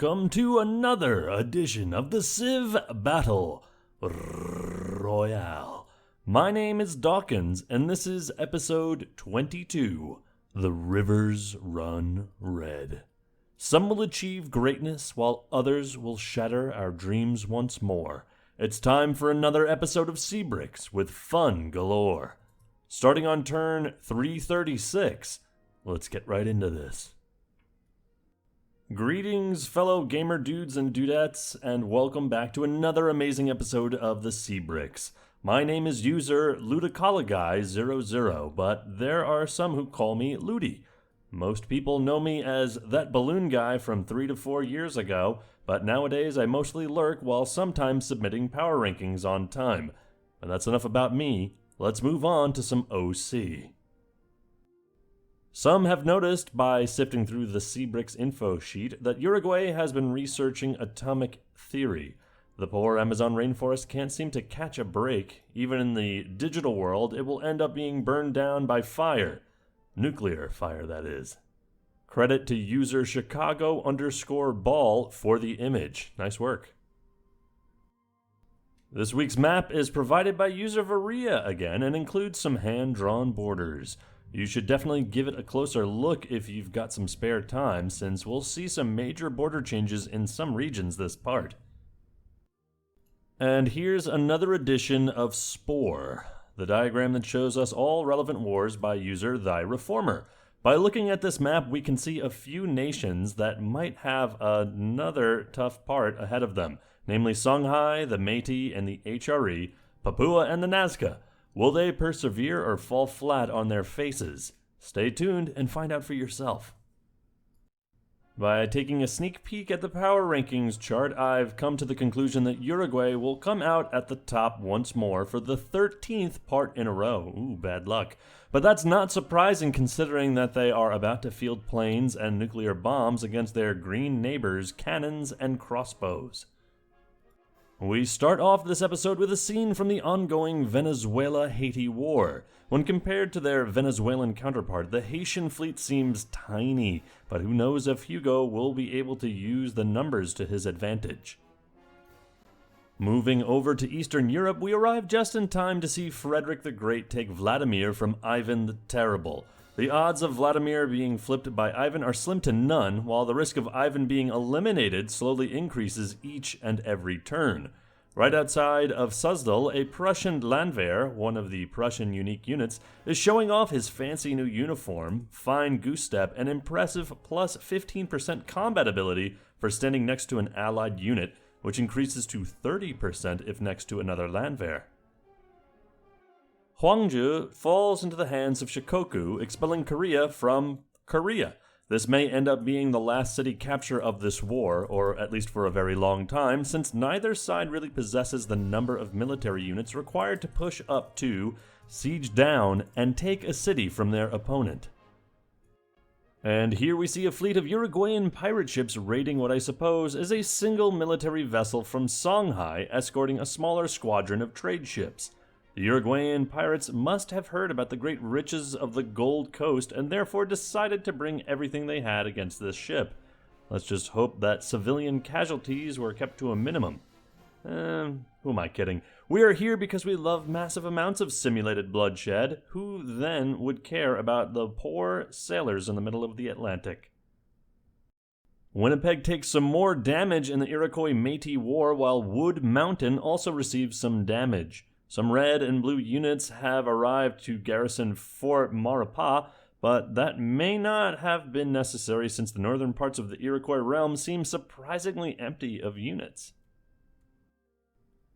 welcome to another edition of the CivBattleRoyale. My name is Dawkinzz, and this is episode 22, The Rivers Run Red. Some will achieve greatness, while others will shatter our dreams once more. It's time for another episode of Seabricks with fun galore. Starting on turn 336, let's get right into this. Greetings, fellow gamer dudes and dudettes, and welcome back to another amazing episode of the Seabricks. My name is user Ludicalaguy00, but there are some who call me Ludi. Most people know me as that balloon guy from 3 to 4 years ago, but nowadays I mostly lurk while sometimes submitting power rankings on time. But that's enough about me. Let's move on to some OC. Some have noticed by sifting through the Seabricks info sheet that Uruguay has been researching atomic theory. The poor Amazon rainforest can't seem to catch a break. Even in the digital world, it will end up being burned down by fire. Nuclear fire, that is. Credit to user Chicago_ball for the image. Nice work. This week's map is provided by user Varia again and includes some hand-drawn borders. You should definitely give it a closer look if you've got some spare time, since we'll see some major border changes in some regions this part. And here's another edition of Spore, the diagram that shows us all relevant wars by user Thy Reformer. By looking at this map, we can see a few nations that might have another tough part ahead of them, namely Songhai, the Métis, and the HRE, Papua, and the Nazca. Will they persevere or fall flat on their faces? Stay tuned and find out for yourself. By taking a sneak peek at the power rankings chart, I've come to the conclusion that Uruguay will come out at the top once more for the 13th part in a row. Ooh, bad luck. But that's not surprising considering that they are about to field planes and nuclear bombs against their green neighbors' cannons and crossbows. We start off this episode with a scene from the ongoing Venezuela-Haiti war. When compared to their Venezuelan counterpart, the Haitian fleet seems tiny, but who knows if Hugo will be able to use the numbers to his advantage. Moving over to Eastern Europe, we arrive just in time to see Frederick the Great take Vladimir from Ivan the Terrible. The odds of Vladimir being flipped by Ivan are slim to none, while the risk of Ivan being eliminated slowly increases each and every turn. Right outside of Suzdal, a Prussian Landwehr, one of the Prussian unique units, is showing off his fancy new uniform, fine goose step, and impressive plus 15% combat ability for standing next to an allied unit, which increases to 30% if next to another Landwehr. Hwangju falls into the hands of Shikoku, expelling Korea from Korea. This may end up being the last city capture of this war, or at least for a very long time, since neither side really possesses the number of military units required to push up to, siege down, and take a city from their opponent. And here we see a fleet of Uruguayan pirate ships raiding what I suppose is a single military vessel from Songhai, escorting a smaller squadron of trade ships. The Uruguayan pirates must have heard about the great riches of the Gold Coast and therefore decided to bring everything they had against this ship. Let's just hope that civilian casualties were kept to a minimum. Who am I kidding? We are here because we love massive amounts of simulated bloodshed. Who then would care about the poor sailors in the middle of the Atlantic? Winnipeg takes some more damage in the Iroquois-Métis War, while Wood Mountain also receives some damage. Some red and blue units have arrived to garrison Fort Maurepas, but that may not have been necessary since the northern parts of the Iroquois realm seem surprisingly empty of units.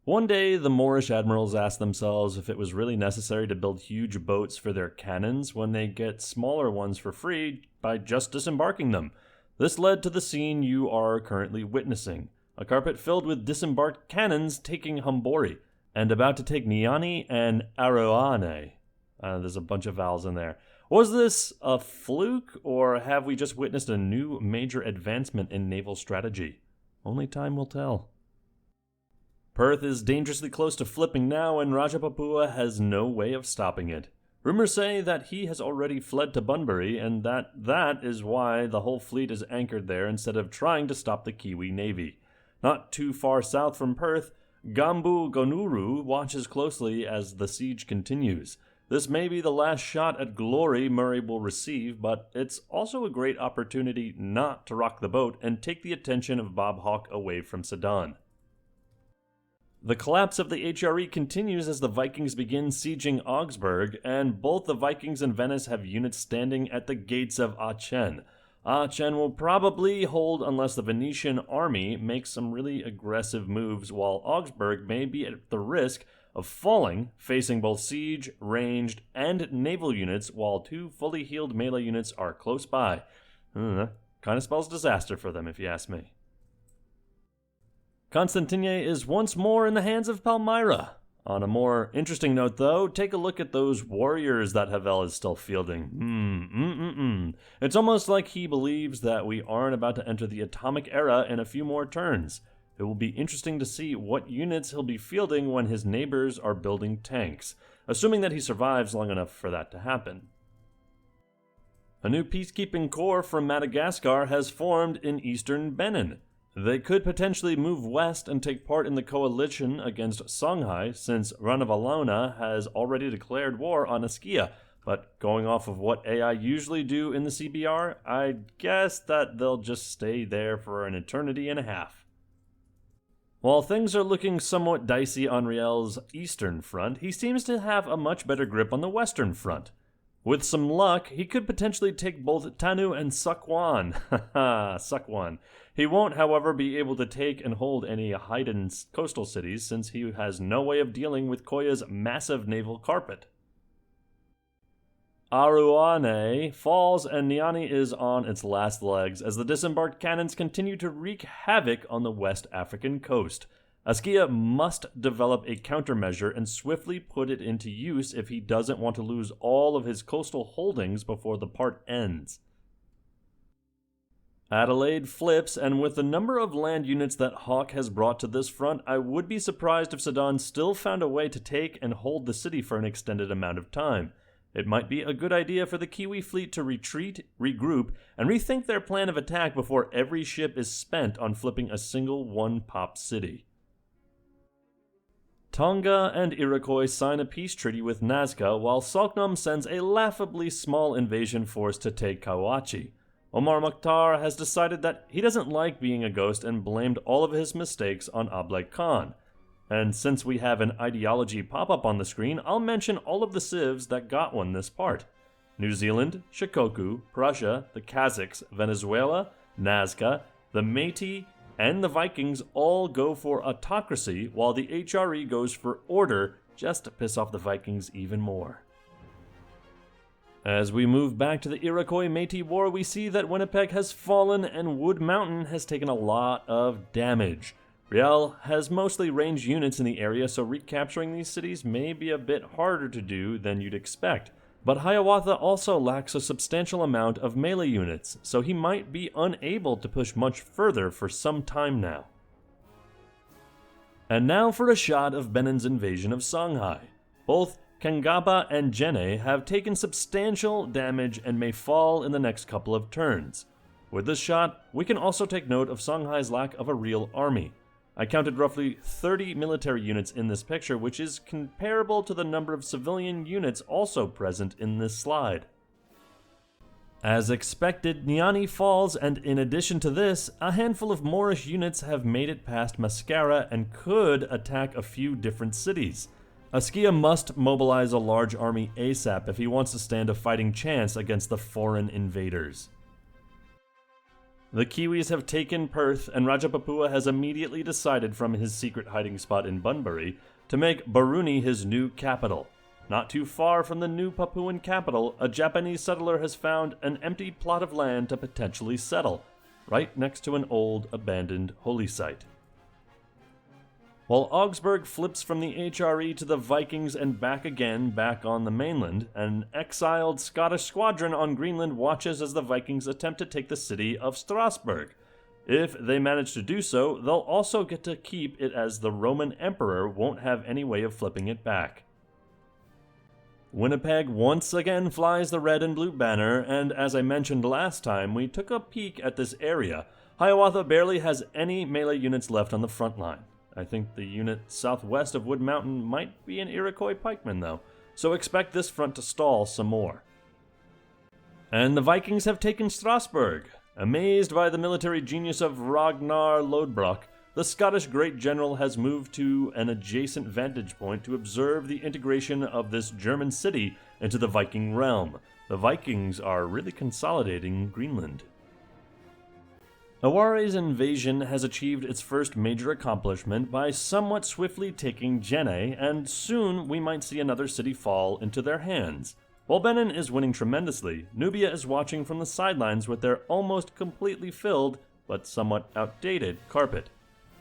One day, the Moorish admirals asked themselves if it was really necessary to build huge boats for their cannons when they get smaller ones for free by just disembarking them. This led to the scene you are currently witnessing, a carpet filled with disembarked cannons taking Hambori, and about to take Niani and Aroane. There's a bunch of vowels in there. Was this a fluke, or have we just witnessed a new major advancement in naval strategy? Only time will tell. Perth is dangerously close to flipping now, and Rajapapua has no way of stopping it. Rumors say that he has already fled to Bunbury, and that is why the whole fleet is anchored there instead of trying to stop the Kiwi Navy. Not too far south from Perth, Gambu Gonuru watches closely as the siege continues. This may be the last shot at glory Murray will receive, but it's also a great opportunity not to rock the boat and take the attention of Bob Hawke away from Sedan. The collapse of the HRE continues as the Vikings begin sieging Augsburg, and both the Vikings and Venice have units standing at the gates of Aachen. Aachen will probably hold unless the Venetian army makes some really aggressive moves, while Augsburg may be at the risk of falling, facing both siege, ranged, and naval units, while two fully healed melee units are close by. Kind of spells disaster for them, if you ask me. Constantine is once more in the hands of Palmyra. On a more interesting note, though, take a look at those warriors that Havel is still fielding. It's almost like he believes that we aren't about to enter the atomic era in a few more turns. It will be interesting to see what units he'll be fielding when his neighbors are building tanks, assuming that he survives long enough for that to happen. A new peacekeeping corps from Madagascar has formed in eastern Benin. They could potentially move west and take part in the coalition against Songhai, since Ranavalona has already declared war on Askia. But going off of what AI usually do in the CBR, I guess that they'll just stay there for an eternity and a half. While things are looking somewhat dicey on Riel's eastern front, he seems to have a much better grip on the western front. With some luck, he could potentially take both Tanu and Sukwan. Haha, Sukwan. He won't, however, be able to take and hold any Haydn coastal cities, since he has no way of dealing with Koya's massive naval carpet. Aruane falls and Niani is on its last legs as the disembarked cannons continue to wreak havoc on the West African coast. Askia must develop a countermeasure and swiftly put it into use if he doesn't want to lose all of his coastal holdings before the part ends. Adelaide flips, and with the number of land units that Hawke has brought to this front, I would be surprised if Sedan still found a way to take and hold the city for an extended amount of time. It might be a good idea for the Kiwi fleet to retreat, regroup, and rethink their plan of attack before every ship is spent on flipping a single one-pop city. Tonga and Iroquois sign a peace treaty with Nazca, while Soknam sends a laughably small invasion force to take Kawachi. Omar Mukhtar has decided that he doesn't like being a ghost and blamed all of his mistakes on Ablai Khan. And since we have an ideology pop-up on the screen, I'll mention all of the civs that got one this part. New Zealand, Shikoku, Prussia, the Kazakhs, Venezuela, Nazca, the Métis, and the Vikings all go for autocracy, while the HRE goes for order, just to piss off the Vikings even more. As we move back to the Iroquois-Métis War, we see that Winnipeg has fallen and Wood Mountain has taken a lot of damage. Riel has mostly ranged units in the area, so recapturing these cities may be a bit harder to do than you'd expect. But Hiawatha also lacks a substantial amount of melee units, so he might be unable to push much further for some time now. And now for a shot of Benin's invasion of Songhai. Both Kangaba and Jene have taken substantial damage and may fall in the next couple of turns. With this shot, we can also take note of Songhai's lack of a real army. I counted roughly 30 military units in this picture, which is comparable to the number of civilian units also present in this slide. As expected, Niani falls, and in addition to this, a handful of Moorish units have made it past Mascara and could attack a few different cities. Askia must mobilize a large army ASAP if he wants to stand a fighting chance against the foreign invaders. The Kiwis have taken Perth, and Rajapapua has immediately decided from his secret hiding spot in Bunbury to make Baruni his new capital. Not too far from the new Papuan capital, a Japanese settler has found an empty plot of land to potentially settle, right next to an old abandoned holy site. While Augsburg flips from the HRE to the Vikings and back again back on the mainland, an exiled Scottish squadron on Greenland watches as the Vikings attempt to take the city of Strasbourg. If they manage to do so, they'll also get to keep it, as the Roman Emperor won't have any way of flipping it back. Winnipeg once again flies the red and blue banner, and as I mentioned last time, we took a peek at this area. Hiawatha barely has any melee units left on the front line. I think the unit southwest of Wood Mountain might be an Iroquois pikeman though, so expect this front to stall some more. And the Vikings have taken Strasbourg. Amazed by the military genius of Ragnar Lodbrok, the Scottish great general has moved to an adjacent vantage point to observe the integration of this German city into the Viking realm. The Vikings are really consolidating Greenland. Aware's invasion has achieved its first major accomplishment by somewhat swiftly taking Jenne, and soon we might see another city fall into their hands. While Benin is winning tremendously, Nubia is watching from the sidelines with their almost completely filled, but somewhat outdated, carpet.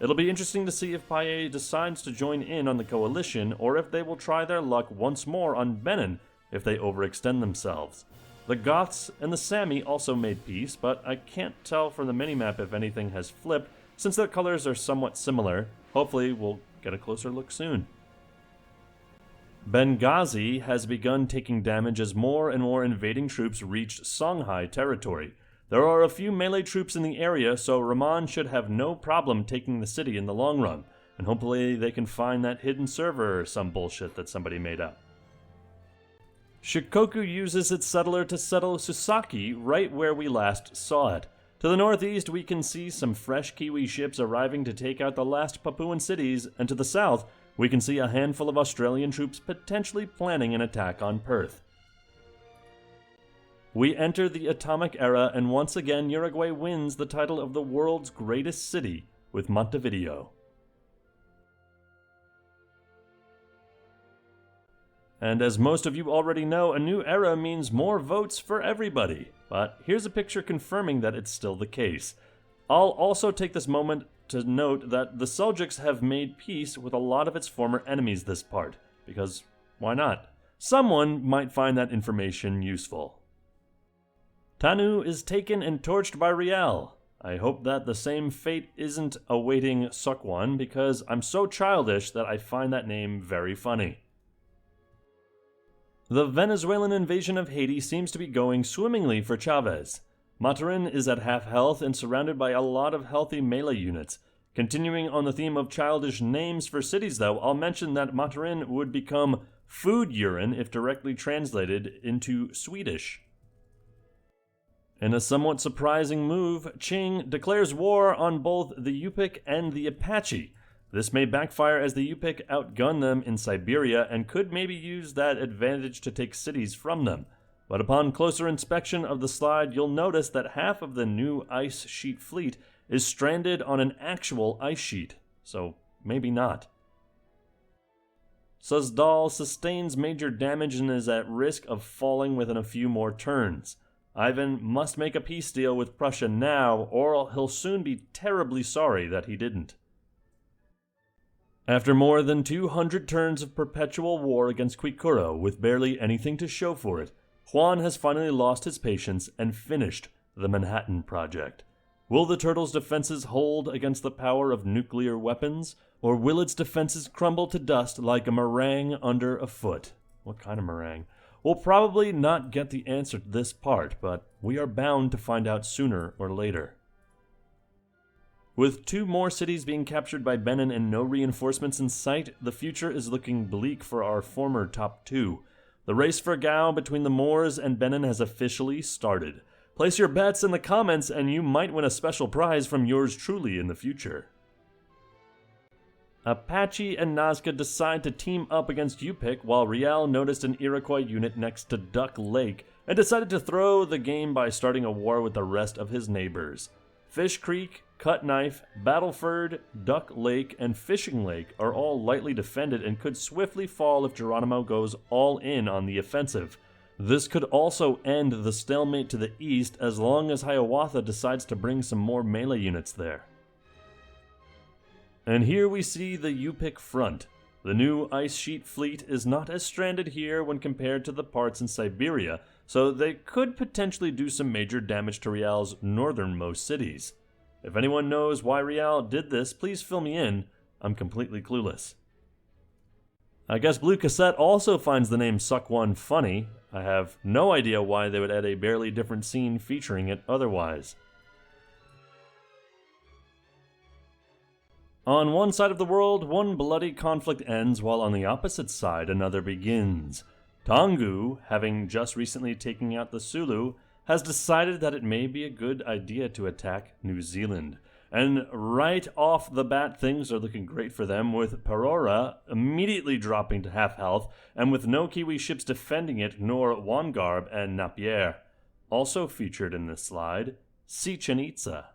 It'll be interesting to see if Paye decides to join in on the coalition, or if they will try their luck once more on Benin if they overextend themselves. The Goths and the Sami also made peace, but I can't tell from the minimap if anything has flipped, since their colors are somewhat similar. Hopefully we'll get a closer look soon. Benghazi has begun taking damage as more and more invading troops reached Songhai territory. There are a few melee troops in the area, so Rahman should have no problem taking the city in the long run, and hopefully they can find that hidden server or some bullshit that somebody made up. Shikoku uses its settler to settle Susaki right where we last saw it. To the northeast we can see some fresh Kiwi ships arriving to take out the last Papuan cities, and to the south we can see a handful of Australian troops potentially planning an attack on Perth. We enter the Atomic Era, and once again Uruguay wins the title of the world's greatest city with Montevideo. And as most of you already know, a new era means more votes for everybody. But here's a picture confirming that it's still the case. I'll also take this moment to note that the Seljuks have made peace with a lot of its former enemies this part, because why not? Someone might find that information useful. Tanu is taken and torched by Riel. I hope that the same fate isn't awaiting Sukwan, because I'm so childish that I find that name very funny. The Venezuelan invasion of Haiti seems to be going swimmingly for Chavez. Maturin is at half health and surrounded by a lot of healthy melee units. Continuing on the theme of childish names for cities though, I'll mention that Maturin would become food urine if directly translated into Swedish. In a somewhat surprising move, Qing declares war on both the Yupik and the Apache. This may backfire as the Yupik outgun them in Siberia and could maybe use that advantage to take cities from them. But upon closer inspection of the slide, you'll notice that half of the new ice sheet fleet is stranded on an actual ice sheet, so maybe not. Suzdal sustains major damage and is at risk of falling within a few more turns. Ivan must make a peace deal with Prussia now, or he'll soon be terribly sorry that he didn't. After more than 200 turns of perpetual war against Kwikuro with barely anything to show for it, Juan has finally lost his patience and finished the Manhattan Project. Will the Turtles' defenses hold against the power of nuclear weapons, or will its defenses crumble to dust like a meringue under a foot? What kind of meringue? We'll probably not get the answer to this part, but we are bound to find out sooner or later. With 2 more cities being captured by Benin and no reinforcements in sight, the future is looking bleak for our former top 2. The race for Gao between the Moors and Benin has officially started. Place your bets in the comments and you might win a special prize from yours truly in the future. Apache and Nazca decide to team up against Yupik while Riel noticed an Iroquois unit next to Duck Lake and decided to throw the game by starting a war with the rest of his neighbors. Fish Creek, Cut Knife, Battleford, Duck Lake, and Fishing Lake are all lightly defended and could swiftly fall if Geronimo goes all in on the offensive. This could also end the stalemate to the east as long as Hiawatha decides to bring some more melee units there. And here we see the Yupik front. The new ice sheet fleet is not as stranded here when compared to the parts in Siberia, so they could potentially do some major damage to Riel's northernmost cities. If anyone knows why Riel did this, please fill me in. I'm completely clueless. I guess Blue Cassette also finds the name Suck One funny. I have no idea why they would add a barely different scene featuring it otherwise. On one side of the world, one bloody conflict ends, while on the opposite side, another begins. Tongu, having just recently taken out the Sulu, has decided that it may be a good idea to attack New Zealand. And right off the bat, things are looking great for them, with Perora immediately dropping to half health, and with no Kiwi ships defending it, nor Wangarb and Napier. Also featured in this slide, Chichen Itza.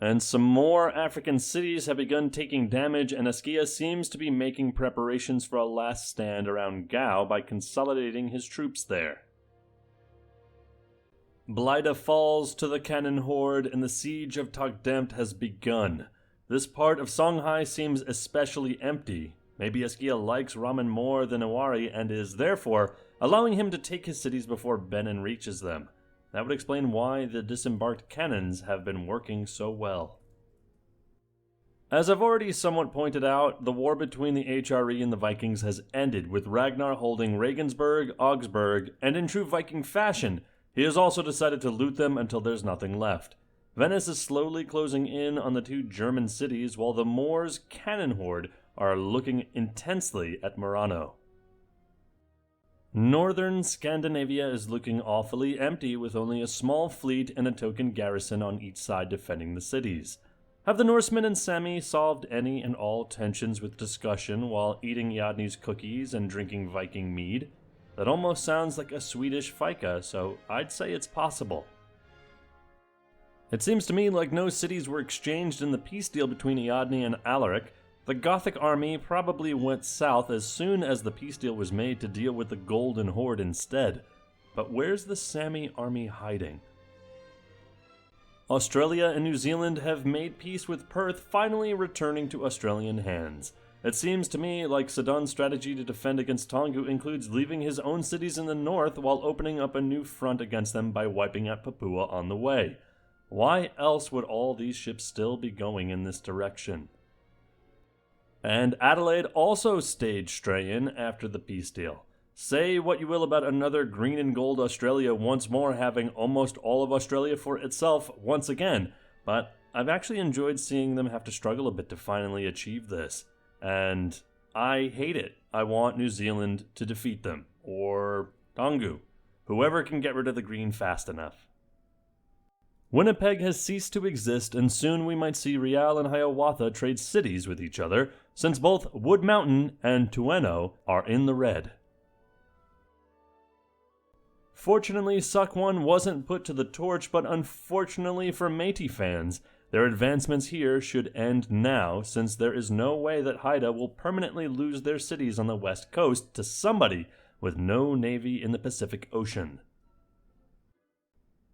And some more African cities have begun taking damage, and Askia seems to be making preparations for a last stand around Gao by consolidating his troops there. Blida falls to the cannon horde, and the siege of Tagdemt has begun. This part of Songhai seems especially empty. Maybe Askia likes ramen more than Iwari and is, therefore, allowing him to take his cities before Benin reaches them. That would explain why the disembarked cannons have been working so well. As I've already somewhat pointed out, the war between the HRE and the Vikings has ended, with Ragnar holding Regensburg, Augsburg, and in true Viking fashion, he has also decided to loot them until there's nothing left. Venice is slowly closing in on the two German cities, while the Moors' cannon horde are looking intensely at Murano. Northern Scandinavia is looking awfully empty, with only a small fleet and a token garrison on each side defending the cities. Have the Norsemen and Sami solved any and all tensions with discussion while eating Yadni's cookies and drinking Viking mead? That almost sounds like a Swedish fika, so I'd say it's possible. It seems to me like no cities were exchanged in the peace deal between Yadni and Alaric. The Gothic army probably went south as soon as the peace deal was made to deal with the Golden Horde instead. But where's the Sami army hiding? Australia and New Zealand have made peace, with Perth finally returning to Australian hands. It seems to me like Sidon's strategy to defend against Tongu includes leaving his own cities in the north while opening up a new front against them by wiping out Papua on the way. Why else would all these ships still be going in this direction? And Adelaide also stayed Strayan after the peace deal. Say what you will about another green and gold Australia once more having almost all of Australia for itself once again, but I've actually enjoyed seeing them have to struggle a bit to finally achieve this. And I hate it. I want New Zealand to defeat them, or Tongu, whoever can get rid of the green fast enough. Winnipeg has ceased to exist, and soon we might see Real and Hiawatha trade cities with each other, since both Wood Mountain and Tueno are in the red. Fortunately, Suck One wasn't put to the torch, but unfortunately for Métis fans, their advancements here should end now, since there is no way that Haida will permanently lose their cities on the west coast to somebody with no navy in the Pacific Ocean.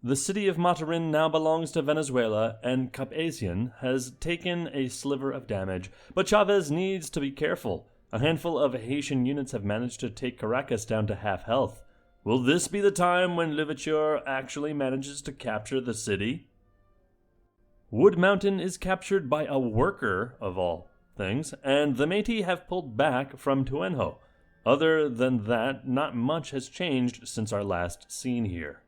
The city of Matarin now belongs to Venezuela, and Cap-Haitien has taken a sliver of damage, but Chavez needs to be careful. A handful of Haitian units have managed to take Caracas down to half health. Will this be the time when Louverture actually manages to capture the city? Wood Mountain is captured by a worker, of all things, and the Métis have pulled back from Tuenho. Other than that, not much has changed since our last scene here.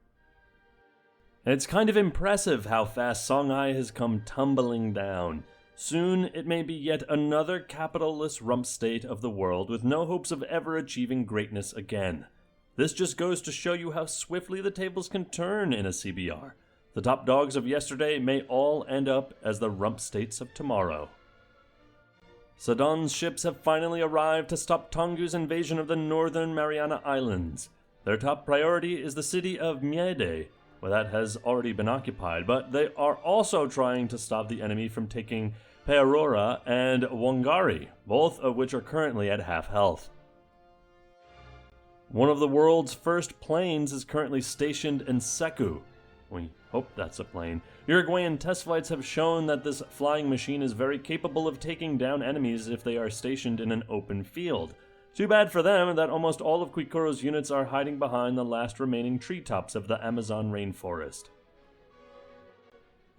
It's kind of impressive how fast Songhai has come tumbling down. Soon it may be yet another capital-less rump state of the world with no hopes of ever achieving greatness again. This just goes to show you how swiftly the tables can turn in a CBR. The top dogs of yesterday may all end up as the rump states of tomorrow. Sidon's ships have finally arrived to stop Tongu's invasion of the northern Mariana Islands. Their top priority is the city of Miede, where that has already been occupied, but they are also trying to stop the enemy from taking Peorora and Wangari, both of which are currently at half health. One of the world's first planes is currently stationed in Seku. We hope that's a plane. Uruguayan test flights have shown that this flying machine is very capable of taking down enemies if they are stationed in an open field. Too bad for them that almost all of Quicuro's units are hiding behind the last remaining treetops of the Amazon rainforest.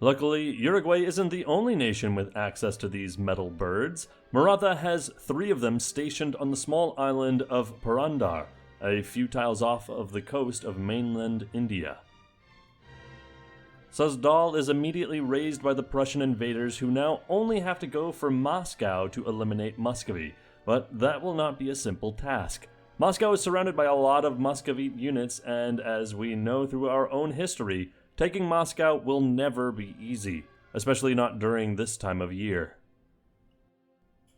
Luckily, Uruguay isn't the only nation with access to these metal birds. Maratha has 3 of them stationed on the small island of Purandar, a few tiles off of the coast of mainland India. Suzdal is immediately razed by the Prussian invaders, who now only have to go for Moscow to eliminate Muscovy, but that will not be a simple task. Moscow is surrounded by a lot of Muscovite units, and as we know through our own history, taking Moscow will never be easy, especially not during this time of year.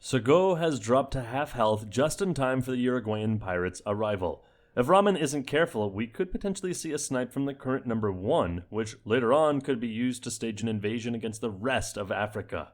Seago has dropped to half health just in time for the Uruguayan pirates' arrival. If Rahman isn't careful, we could potentially see a snipe from the current number 1, which later on could be used to stage an invasion against the rest of Africa.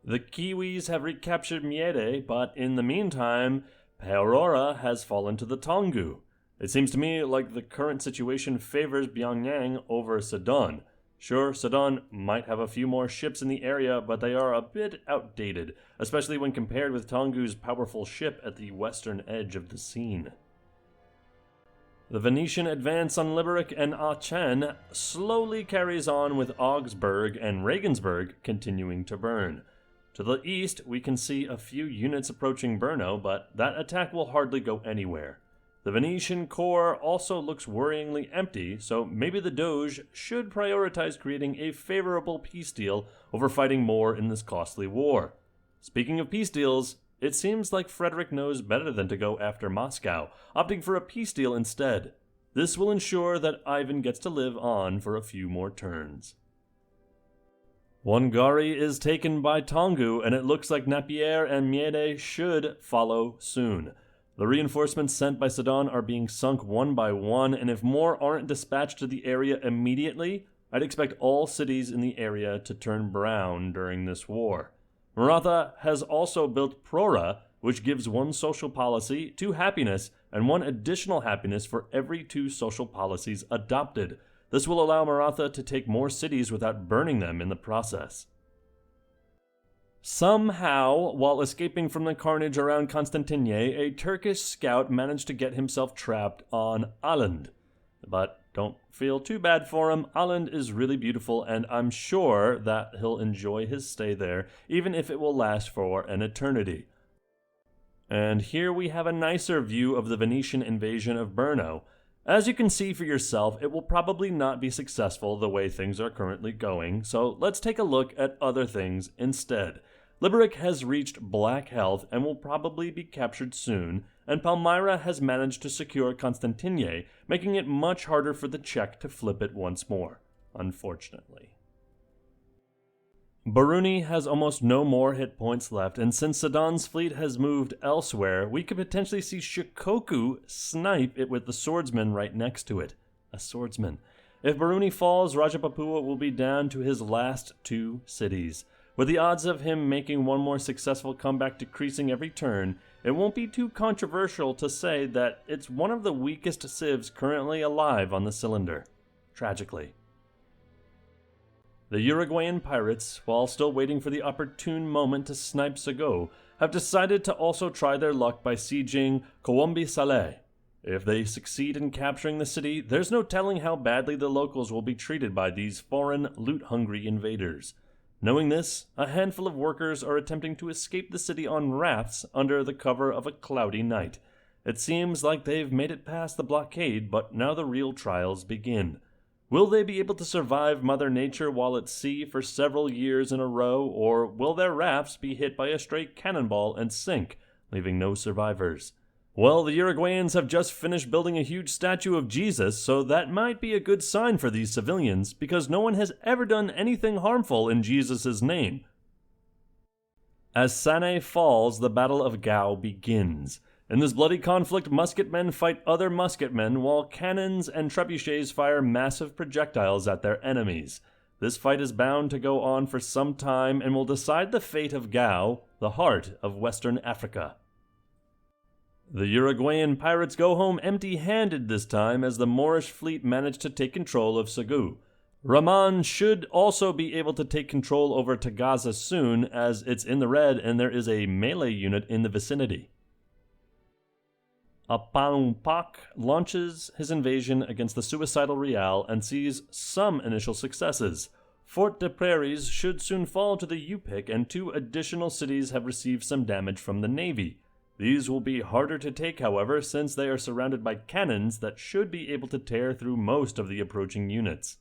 The Kiwis have recaptured Miede, but in the meantime, Peorora has fallen to the Tongu. It seems to me like the current situation favors Pyongyang over Sidon. Sure, Sidon might have a few more ships in the area, but they are a bit outdated, especially when compared with Tongu's powerful ship at the western edge of the scene. The Venetian advance on Liberec and Aachen slowly carries on, with Augsburg and Regensburg continuing to burn. To the east, we can see a few units approaching Brno, but that attack will hardly go anywhere. The Venetian core also looks worryingly empty, so maybe the Doge should prioritize creating a favorable peace deal over fighting more in this costly war. Speaking of peace deals, it seems like Frederick knows better than to go after Moscow, opting for a peace deal instead. This will ensure that Ivan gets to live on for a few more turns. Wangari is taken by Tongu, and it looks like Napier and Miede should follow soon. The reinforcements sent by Sidon are being sunk one by one, and if more aren't dispatched to the area immediately, I'd expect all cities in the area to turn brown during this war. Maratha has also built Prora, which gives 1 social policy, 2 happiness, and 1 additional happiness for every 2 social policies adopted. This will allow Maratha to take more cities without burning them in the process. Somehow, while escaping from the carnage around Constantinople, a Turkish scout managed to get himself trapped on Åland. But don't feel too bad for him. Åland is really beautiful, and I'm sure that he'll enjoy his stay there, even if it will last for an eternity. And here we have a nicer view of the Venetian invasion of Brno. As you can see for yourself, it will probably not be successful the way things are currently going, so let's take a look at other things instead. Liberec has reached black health and will probably be captured soon, and Palmyra has managed to secure Constantinople, making it much harder for the Czech to flip it once more, unfortunately. Baruni has almost no more hit points left, and since Sidon's fleet has moved elsewhere, we could potentially see Shikoku snipe it with the swordsman right next to it. A swordsman. If Baruni falls, Rajapapua will be down to his last 2 cities. With the odds of him making 1 more successful comeback decreasing every turn, it won't be too controversial to say that it's one of the weakest civs currently alive on the cylinder. Tragically. The Uruguayan pirates, while still waiting for the opportune moment to snipe Seago, have decided to also try their luck by sieging Coombe Saleh. If they succeed in capturing the city, there's no telling how badly the locals will be treated by these foreign, loot-hungry invaders. Knowing this, a handful of workers are attempting to escape the city on rafts under the cover of a cloudy night. It seems like they've made it past the blockade, but now the real trials begin. Will they be able to survive Mother Nature while at sea for several years in a row, or will their rafts be hit by a stray cannonball and sink, leaving no survivors? Well, the Uruguayans have just finished building a huge statue of Jesus, so that might be a good sign for these civilians, because no one has ever done anything harmful in Jesus' name. As Sane falls, the Battle of Gao begins. In this bloody conflict, musketmen fight other musketmen, while cannons and trebuchets fire massive projectiles at their enemies. This fight is bound to go on for some time and will decide the fate of Gao, the heart of Western Africa. The Uruguayan pirates go home empty-handed this time, as the Moorish fleet managed to take control of Seago. Rahman should also be able to take control over Tagaza soon, as it's in the red and there is a melee unit in the vicinity. Apalumpak launches his invasion against the suicidal Real and sees some initial successes. Fort des Prairies should soon fall to the Yupik, and 2 additional cities have received some damage from the Navy. These will be harder to take, however, since they are surrounded by cannons that should be able to tear through most of the approaching units.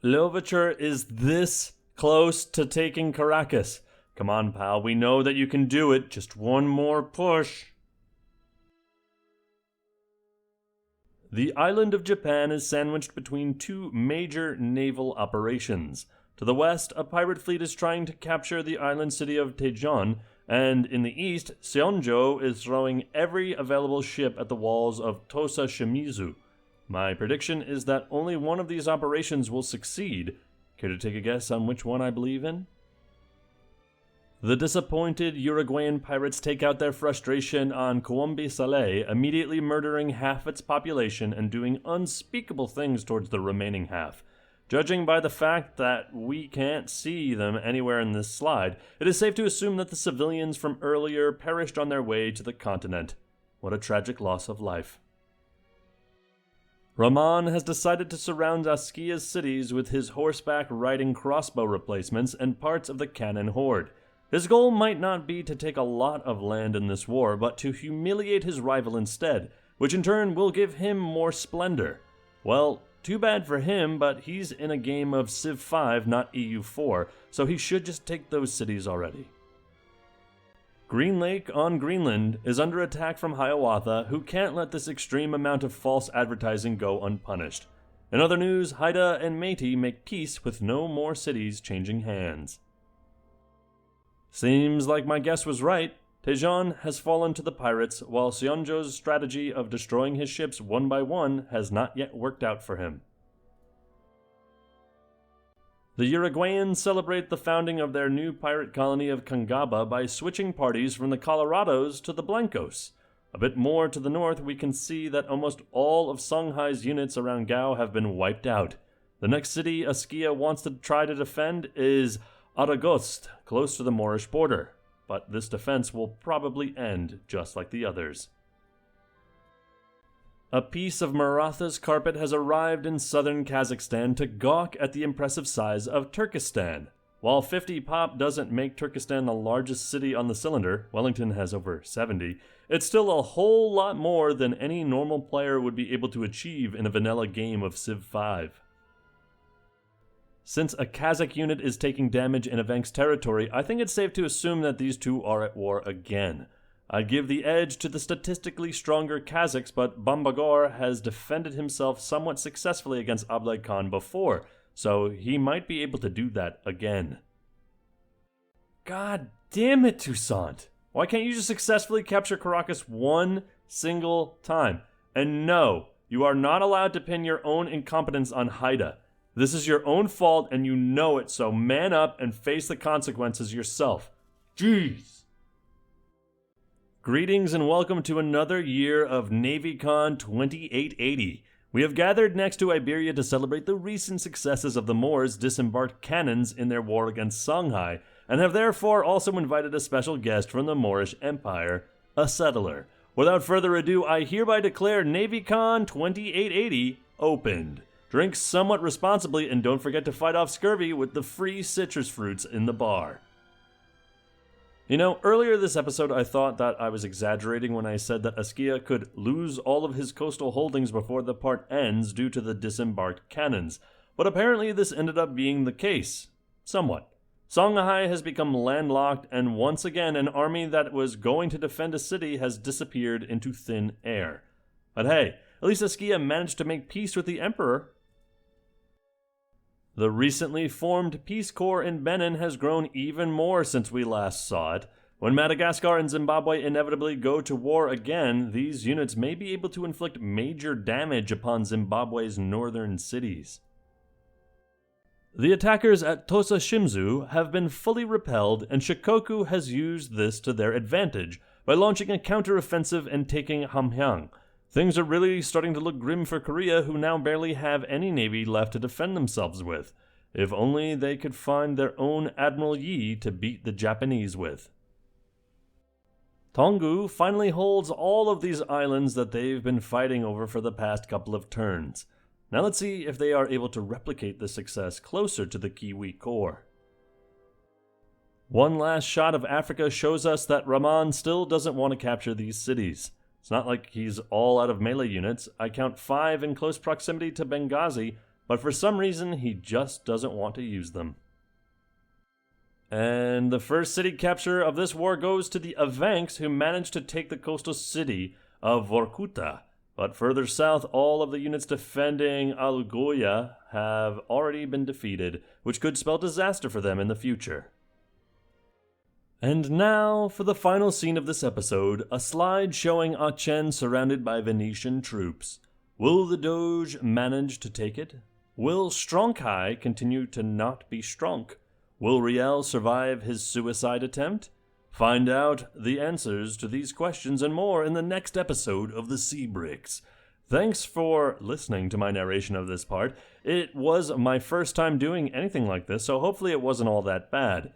L'Ouverture is this close to taking Caracas. Come on, pal, we know that you can do it. Just one more push. The island of Japan is sandwiched between 2 major naval operations. To the west, a pirate fleet is trying to capture the island city of Daejeon, and in the east, Seonjo is throwing every available ship at the walls of Tosa Shimizu. My prediction is that only one of these operations will succeed. Care to take a guess on which one I believe in? The disappointed Uruguayan pirates take out their frustration on Coombe Saleh, immediately murdering half its population and doing unspeakable things towards the remaining half. Judging by the fact that we can't see them anywhere in this slide, it is safe to assume that the civilians from earlier perished on their way to the continent. What a tragic loss of life. Rahman has decided to surround Askia's cities with his horseback riding crossbow replacements and parts of the cannon horde. His goal might not be to take a lot of land in this war, but to humiliate his rival instead, which in turn will give him more splendor. Well, too bad for him, but he's in a game of Civ 5, not EU 4, so he should just take those cities already. Green Lake on Greenland is under attack from Hiawatha, who can't let this extreme amount of false advertising go unpunished. In other news, Haida and Meiti make peace with no more cities changing hands. Seems like my guess was right. Daejeon has fallen to the pirates, while Seonjo's strategy of destroying his ships one by one has not yet worked out for him. The Uruguayans celebrate the founding of their new pirate colony of Cangaba by switching parties from the Colorados to the Blancos. A bit more to the north, we can see that almost all of Songhai's units around Gao have been wiped out. The next city Askia wants to try to defend is Aragost, close to the Moorish border, but this defense will probably end just like the others. A piece of Maratha's carpet has arrived in southern Kazakhstan to gawk at the impressive size of Turkestan. While 50 pop doesn't make Turkestan the largest city on the cylinder, Wellington has over 70, it's still a whole lot more than any normal player would be able to achieve in a vanilla game of Civ 5. Since a Kazakh unit is taking damage in Evenk's territory, I think it's safe to assume that these two are at war again. I'd give the edge to the statistically stronger Kazakhs, but Bambagor has defended himself somewhat successfully against Ablai Khan before, so he might be able to do that again. God damn it, Toussaint! Why can't you just successfully capture Caracas one single time? And no, you are not allowed to pin your own incompetence on Haida. This is your own fault and you know it, so man up and face the consequences yourself. Jeez! Greetings and welcome to another year of NavyCon 2880. We have gathered next to Iberia to celebrate the recent successes of the Moors' disembarked cannons in their war against Songhai, and have therefore also invited a special guest from the Moorish Empire, a settler. Without further ado, I hereby declare NavyCon 2880 opened. Drink somewhat responsibly and don't forget to fight off scurvy with the free citrus fruits in the bar. You know, earlier this episode I thought that I was exaggerating when I said that Askia could lose all of his coastal holdings before the part ends due to the disembarked cannons, but apparently this ended up being the case. Somewhat. Songhai has become landlocked, and once again an army that was going to defend a city has disappeared into thin air. But hey, at least Askia managed to make peace with the Emperor. The recently formed Peace Corps in Benin has grown even more since we last saw it. When Madagascar and Zimbabwe inevitably go to war again, these units may be able to inflict major damage upon Zimbabwe's northern cities. The attackers at Tosa Shimizu have been fully repelled, and Shikoku has used this to their advantage by launching a counteroffensive and taking Hamhyang. Things are really starting to look grim for Korea, who now barely have any navy left to defend themselves with. If only they could find their own Admiral Yi to beat the Japanese with. Tongu finally holds all of these islands that they've been fighting over for the past couple of turns. Now let's see if they are able to replicate this success closer to the Kiwi core. One last shot of Africa shows us that Rahman still doesn't want to capture these cities. It's not like he's all out of melee units. I count 5 in close proximity to Benghazi, but for some reason he just doesn't want to use them. And the first city capture of this war goes to the Evenks, who managed to take the coastal city of Vorkuta. But further south, all of the units defending Alugoya have already been defeated, which could spell disaster for them in the future. And now, for the final scene of this episode, a slide showing Aachen surrounded by Venetian troops. Will the Doge manage to take it? Will Stronkai continue to not be Stronk? Will Riel survive his suicide attempt? Find out the answers to these questions and more in the next episode of the Seabricks. Thanks for listening to my narration of this part. It was my first time doing anything like this, so hopefully it wasn't all that bad.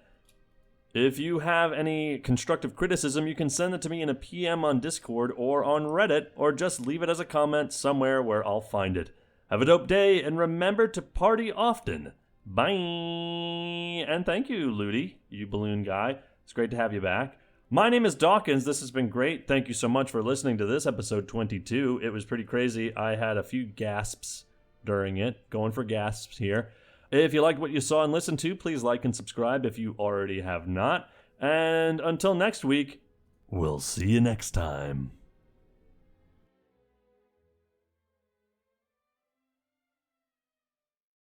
If you have any constructive criticism, you can send it to me in a PM on Discord or on Reddit, or just leave it as a comment somewhere where I'll find it. Have a dope day, and remember to party often. Bye! And thank you, Ludi, you balloon guy. It's great to have you back. My name is Dawkinzz. This has been great. Thank you so much for listening to this episode 22. It was pretty crazy. I had a few gasps during it. Going for gasps here. If you liked what you saw and listened to, please like and subscribe if you already have not. And until next week, we'll see you next time.